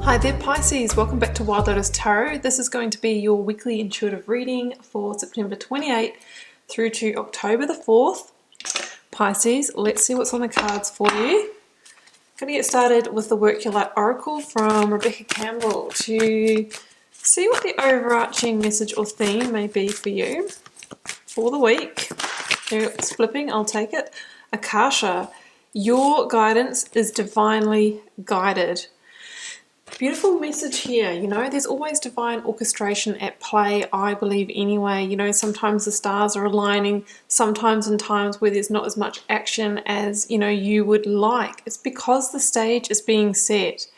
Hi there Pisces, welcome back to Wild Lotus Tarot. This is going to be your weekly intuitive reading for September 28th through to October the 4th. Pisces, let's see what's on the cards for you. I'm going to get started with the Work Your Light Oracle from Rebecca Campbell to see what the overarching message or theme may be for you for the week. It's flipping, I'll take it. Akasha, your guidance is divinely guided. Beautiful message here, you know, there's always divine orchestration at play, I believe anyway. You know, sometimes the stars are aligning, sometimes in times where there's not as much action as, you know, you would like. It's because the stage is being set.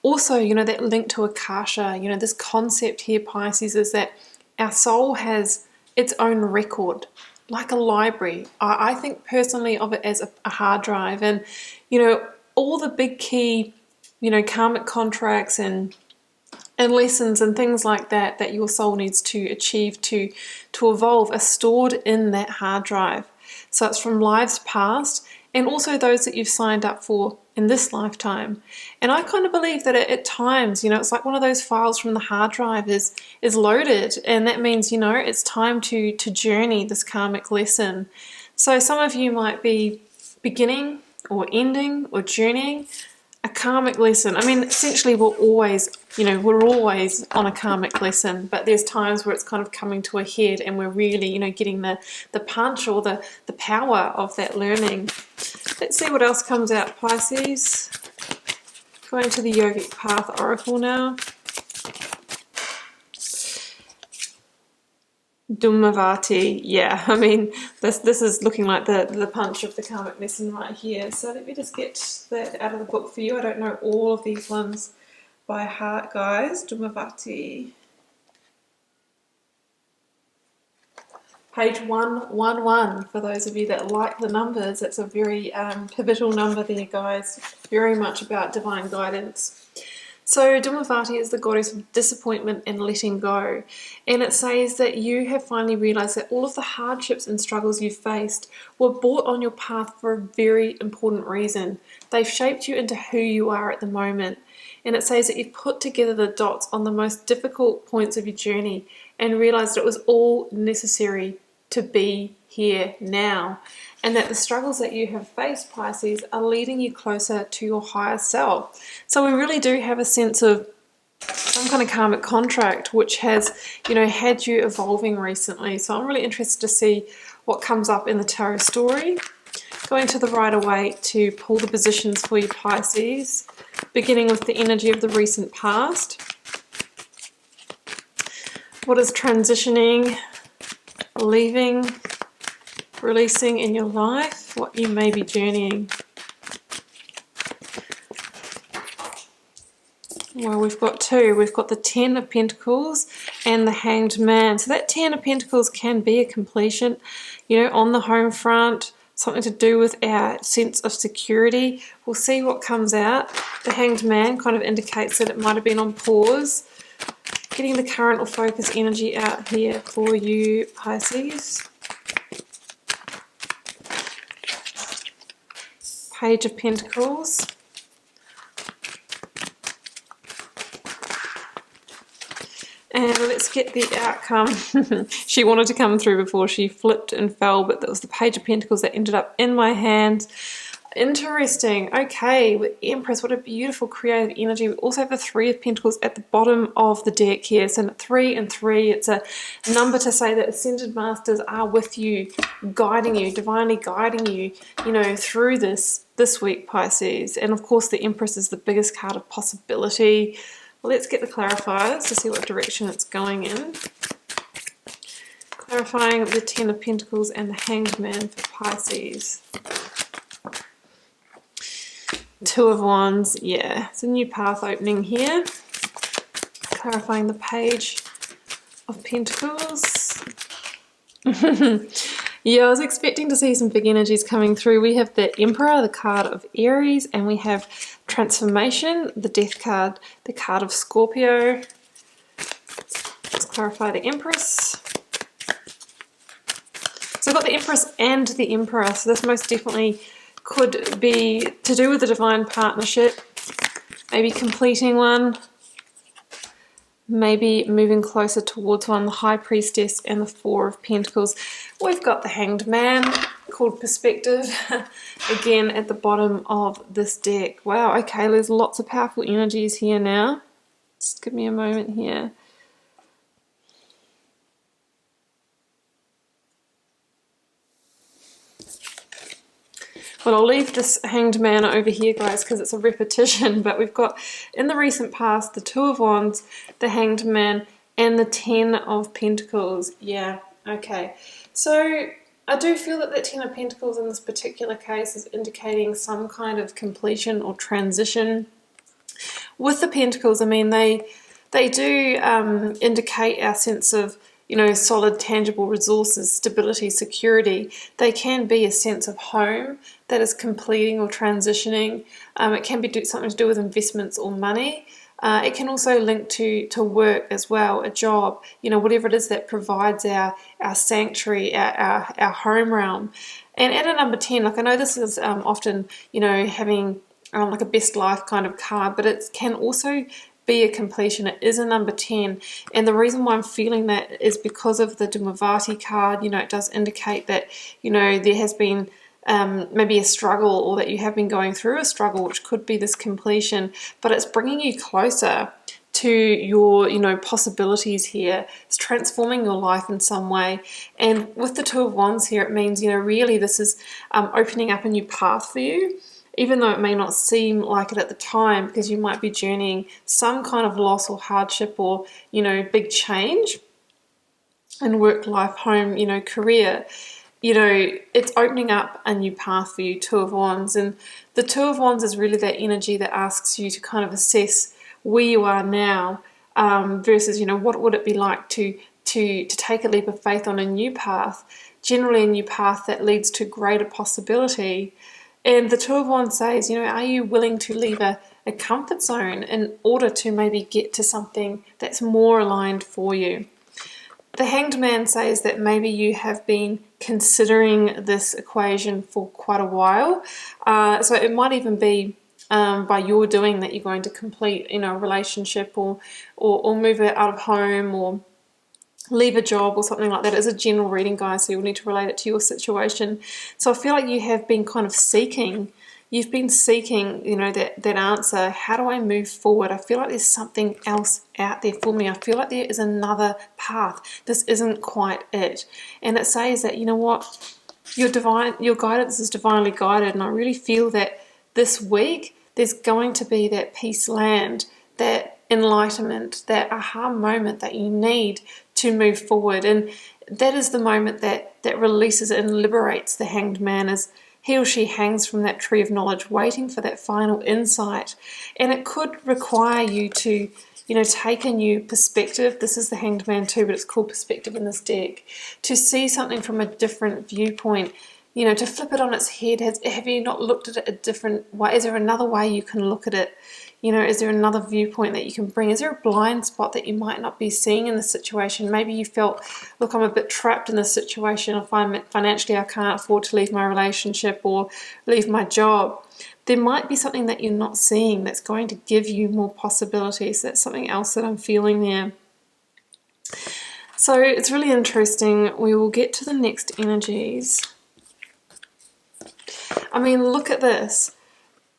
Also, you know, that link to Akasha, you know, this concept here, Pisces, is that our soul has its own record, like a library. I think personally of it as a hard drive, and, you know, all the big key, you know, karmic contracts and lessons and things like that that your soul needs to achieve to evolve are stored in that hard drive. So it's from lives past and also those that you've signed up for in this lifetime. And I kind of believe that at times, you know, it's like one of those files from the hard drive is loaded, and that means, you know, it's time to journey this karmic lesson. So some of you might be beginning or ending or journeying a karmic lesson. I mean, essentially we're always, you know, we're always on a karmic lesson, but there's times where it's kind of coming to a head and we're really, you know, getting the punch or the power of that learning. Let's see what else comes out, Pisces. Going to the Yogic Path Oracle now. Dumavati, yeah, I mean, this is looking like the punch of the karmic lesson right here. So let me just get that out of the book for you. I don't know all of these ones by heart, guys. Dumavati. Page 111, for those of you that like the numbers. It's a very pivotal number there, guys. Very much about divine guidance. So Dumavati is the goddess of disappointment and letting go, and it says that you have finally realized that all of the hardships and struggles you've faced were brought on your path for a very important reason. They've shaped you into who you are at the moment, and it says that you've put together the dots on the most difficult points of your journey and realized it was all necessary to be here now, and that the struggles that you have faced, Pisces, are leading you closer to your higher self. So we really do have a sense of some kind of karmic contract which has, you know, had you evolving recently. So I'm really interested to see what comes up in the tarot story. Going to the Rider-Waite to pull the positions for you, Pisces, beginning with the energy of the recent past. What is transitioning, leaving, releasing in your life, what you may be journeying. Well, we've got two. We've got the Ten of Pentacles and the Hanged Man. So that Ten of Pentacles can be a completion, you know, on the home front, something to do with our sense of security. We'll see what comes out. The Hanged Man kind of indicates that it might have been on pause. Getting the current or focus energy out here for you, Pisces. Page of Pentacles. And let's get the outcome. She wanted to come through before she flipped and fell, but that was the Page of Pentacles that ended up in my hand. Interesting. Okay, with Empress, what a beautiful creative energy. We also have the Three of Pentacles at the bottom of the deck here. So 3 and 3, it's a number to say that Ascended Masters are with you, guiding you, divinely guiding you, you know, through this week, Pisces. And of course the Empress is the biggest card of possibility. Well, let's get the clarifiers to see what direction it's going in. Clarifying the Ten of Pentacles and the Hanged Man for Pisces. Two of Wands, yeah, it's a new path opening here. Clarifying the Page of Pentacles. Yeah, I was expecting to see some big energies coming through. We have the Emperor, the card of Aries, and we have Transformation, the Death card, the card of Scorpio. Let's clarify the Empress. So I've got the Empress and the Emperor, so this most definitely could be to do with the divine partnership, maybe completing one, maybe moving closer towards one, the High Priestess and the Four of Pentacles. We've got the Hanged Man, called Perspective, again at the bottom of this deck. Wow, okay, there's lots of powerful energies here now. Just give me a moment here. Well, I'll leave this Hanged Man over here, guys, because it's a repetition, but we've got, in the recent past, the Two of Wands, the Hanged Man, and the Ten of Pentacles. Yeah, okay. So I do feel that that Ten of Pentacles in this particular case is indicating some kind of completion or transition. With the Pentacles, I mean, they do indicate our sense of, you know, solid, tangible resources, stability, security. They can be a sense of home that is completing or transitioning. It can be something to do with investments or money. It can also link to work as well, a job, you know, whatever it is that provides our sanctuary, our home realm. And at a number 10, like I know this is often, you know, having like a best life kind of card, but it can also be a completion. It is a number 10, and the reason why I'm feeling that is because of the Dumavati card. You know, it does indicate that, you know, there has been maybe a struggle, or that you have been going through a struggle, which could be this completion, but it's bringing you closer to your, you know, possibilities here. It's transforming your life in some way. And with the Two of Wands here, it means, you know, really this is opening up a new path for you, even though it may not seem like it at the time, because you might be journeying some kind of loss or hardship or, you know, big change in work, life, home, you know, career. You know, it's opening up a new path for you, Two of Wands. And the Two of Wands is really that energy that asks you to kind of assess where you are now, versus, you know, what would it be like to take a leap of faith on a new path, generally a new path that leads to greater possibility. And the Two of Wands says, you know, are you willing to leave a comfort zone in order to maybe get to something that's more aligned for you? The Hanged Man says that maybe you have been considering this equation for quite a while. So it might even be by your doing that you're going to complete, you know, a relationship or move it out of home or leave a job or something like that. It's a general reading, guys, so you'll need to relate it to your situation. So I feel like you have been kind of seeking, you've been seeking, you know, that answer. How do I move forward? I feel like there's something else out there for me. I feel like there is another path. This isn't quite it. And it says that, you know what, your guidance is divinely guided, and I really feel that this week there's going to be that peace land, that enlightenment, that aha moment that you need to move forward. And that is the moment that releases and liberates the Hanged Man, as he or she hangs from that tree of knowledge, waiting for that final insight. And it could require you to, you know, take a new perspective. This is the Hanged Man too, but it's called Perspective in this deck. To see something from a different viewpoint, you know, to flip it on its head. Have you not looked at it a different way? Is there another way you can look at it? You know, is there another viewpoint that you can bring? Is there a blind spot that you might not be seeing in the situation? Maybe you felt, look, I'm a bit trapped in this situation. If I'm financially, I can't afford to leave my relationship or leave my job. There might be something that you're not seeing that's going to give you more possibilities. That's something else that I'm feeling there. So it's really interesting. We will get to the next energies. I mean, look at this.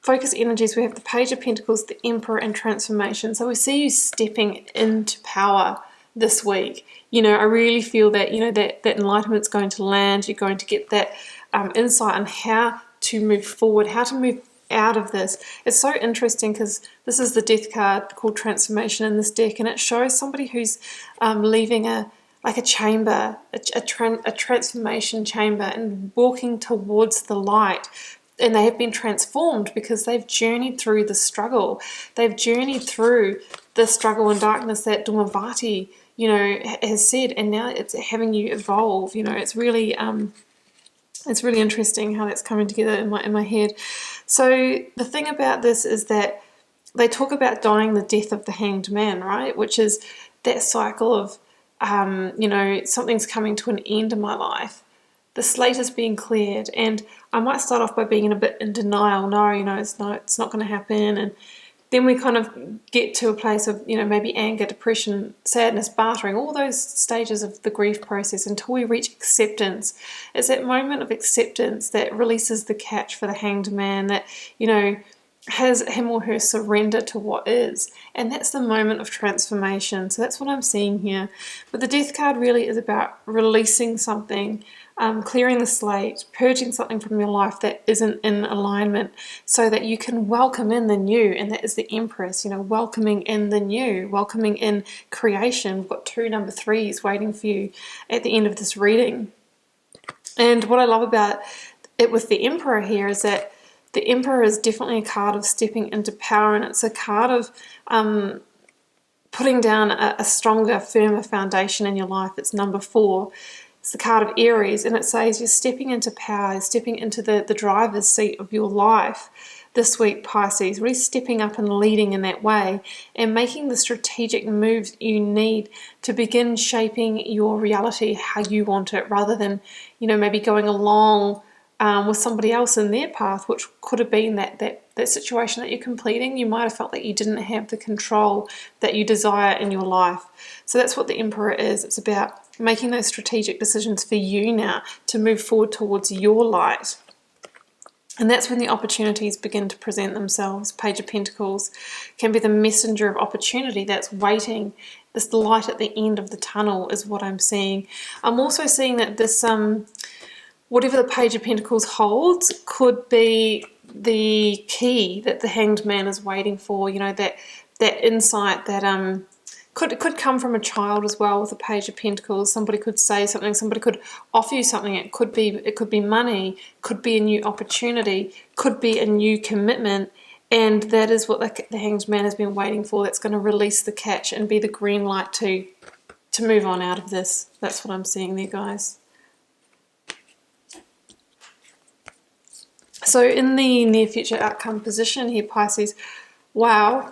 Focus energies, we have the Page of Pentacles, the Emperor, and Transformation. So we see you stepping into power this week. You know, I really feel that, you know, that enlightenment's going to land. You're going to get that insight on how to move forward, how to move out of this. It's so interesting because this is the Death card called Transformation in this deck, and it shows somebody who's leaving a chamber, a transformation chamber, and walking towards the light. And they have been transformed because they've journeyed through the struggle. They've journeyed through the struggle and darkness that Dumavati, you know, has said, and now it's having you evolve. You know, it's really interesting how that's coming together in my head. So the thing about this is that they talk about dying the death of the Hanged Man, right? Which is that cycle of, you know, something's coming to an end in my life. The slate is being cleared, and I might start off by being a bit in denial. No, you know, it's not going to happen, and then we kind of get to a place of, you know, maybe anger, depression, sadness, bartering, all those stages of the grief process until we reach acceptance. It's that moment of acceptance that releases the catch for the hanged man, that, you know, has him or her surrender to what is. And that's the moment of transformation. So that's what I'm seeing here. But the Death card really is about releasing something, clearing the slate, purging something from your life that isn't in alignment, so that you can welcome in the new. And that is the Empress, you know, welcoming in the new, welcoming in creation. We've got 2 number 3s waiting for you at the end of this reading. And what I love about it with the Emperor here is that the Emperor is definitely a card of stepping into power, and it's a card of putting down a stronger, firmer foundation in your life. It's number 4. It's the card of Aries, and it says you're stepping into power, you're stepping into the driver's seat of your life this week, Pisces, really stepping up and leading in that way and making the strategic moves you need to begin shaping your reality how you want it, rather than, you know, maybe going along with somebody else in their path, which could have been that situation that you're completing. You might have felt that you didn't have the control that you desire in your life. So that's what the Emperor is. It's about making those strategic decisions for you now to move forward towards your light. And that's when the opportunities begin to present themselves. Page of Pentacles can be the messenger of opportunity that's waiting. This light at the end of the tunnel is what I'm seeing. I'm also seeing that this whatever the Page of Pentacles holds could be the key that the Hanged Man is waiting for. You know, that insight that could come from a child as well with the Page of Pentacles. Somebody could say something, somebody could offer you something. It could be money, could be a new opportunity, could be a new commitment. And that is what the Hanged Man has been waiting for. That's going to release the catch and be the green light to move on out of this. That's what I'm seeing there, guys. So in the near future outcome position here, Pisces, wow,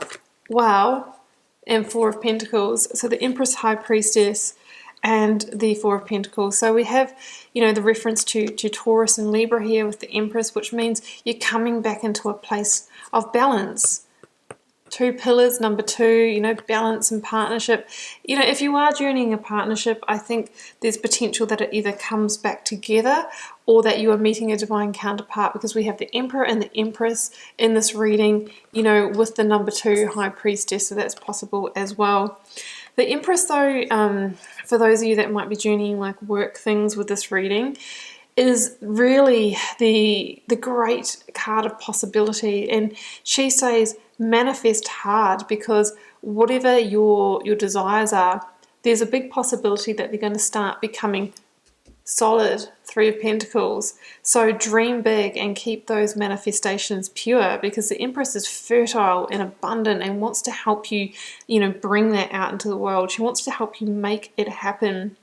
and 4 of Pentacles. So the Empress, High Priestess, and the 4 of Pentacles. So we have, you know, the reference to Taurus and Libra here with the Empress, which means you're coming back into a place of balance. 2 pillars, number 2, you know, balance and partnership. You know, if you are journeying a partnership, I think there's potential that it either comes back together or that you are meeting a divine counterpart, because we have the Emperor and the Empress in this reading, you know, with the number 2 High Priestess, so that's possible as well. The Empress, though, for those of you that might be journeying like work things with this reading, is really the great card of possibility. And she says manifest hard, because whatever your desires are, there's a big possibility that they're going to start becoming solid. 3 of Pentacles. So dream big and keep those manifestations pure, because the Empress is fertile and abundant and wants to help you, you know, bring that out into the world. She wants to help you make it happen.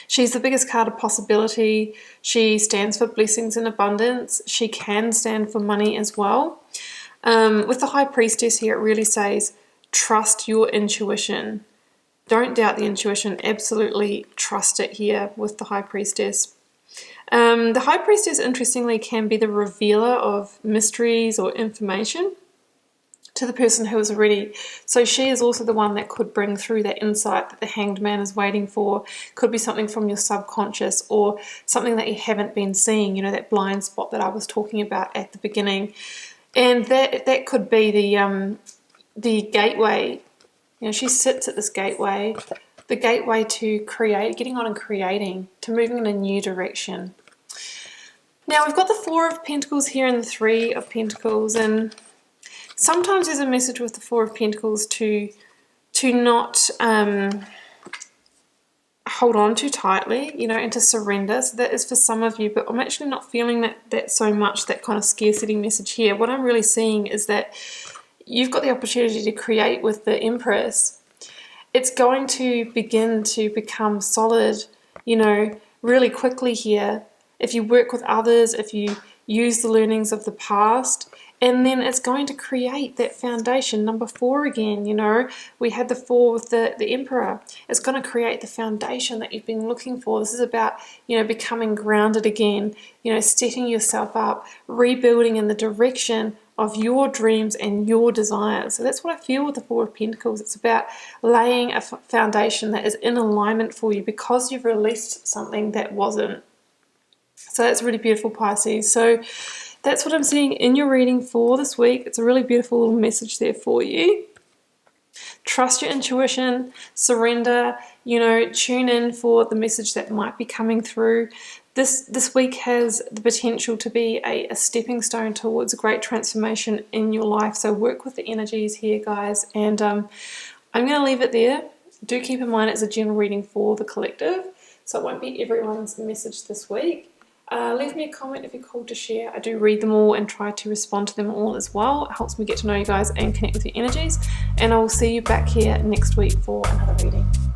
She's the biggest card of possibility. She stands for blessings and abundance. She can stand for money as well. With the High Priestess here, it really says trust your intuition. Don't doubt the intuition. Absolutely trust it here with the High Priestess. The High Priestess, interestingly, can be the revealer of mysteries or information to the person who is already. So she is also the one that could bring through that insight that the Hanged Man is waiting for. Could be something from your subconscious or something that you haven't been seeing, you know, that blind spot that I was talking about at the beginning. And that could be the gateway. You know, she sits at this gateway, the gateway to create, getting on and creating, to moving in a new direction. Now we've got the 4 of Pentacles here and the 3 of Pentacles, and sometimes there's a message with the 4 of Pentacles to not hold on too tightly, you know, and to surrender. So that is for some of you, but I'm actually not feeling that so much, that kind of scarcity message here. What I'm really seeing is that you've got the opportunity to create with the Empress. It's going to begin to become solid, you know, really quickly here. If you work with others, if you use the learnings of the past, and then it's going to create that foundation. Number 4 again, you know, we had the 4 with the Emperor. It's going to create the foundation that you've been looking for. This is about, you know, becoming grounded again, you know, setting yourself up, rebuilding in the direction of your dreams and your desires. So that's what I feel with the Four of Pentacles. It's about laying a foundation that is in alignment for you because you've released something that wasn't. So that's really beautiful, Pisces. So that's what I'm seeing in your reading for this week. It's a really beautiful little message there for you. Trust your intuition, surrender, tune in for the message that might be coming through. This week has the potential to be a stepping stone towards a great transformation in your life. So work with the energies here, guys. And I'm going to leave it there. Do keep in mind it's a general reading for the collective, so it won't be everyone's message this week. Leave me a comment if you're called to share. I do read them all and try to respond to them all as well. It helps me get to know you guys and connect with your energies. And I will see you back here next week for another reading.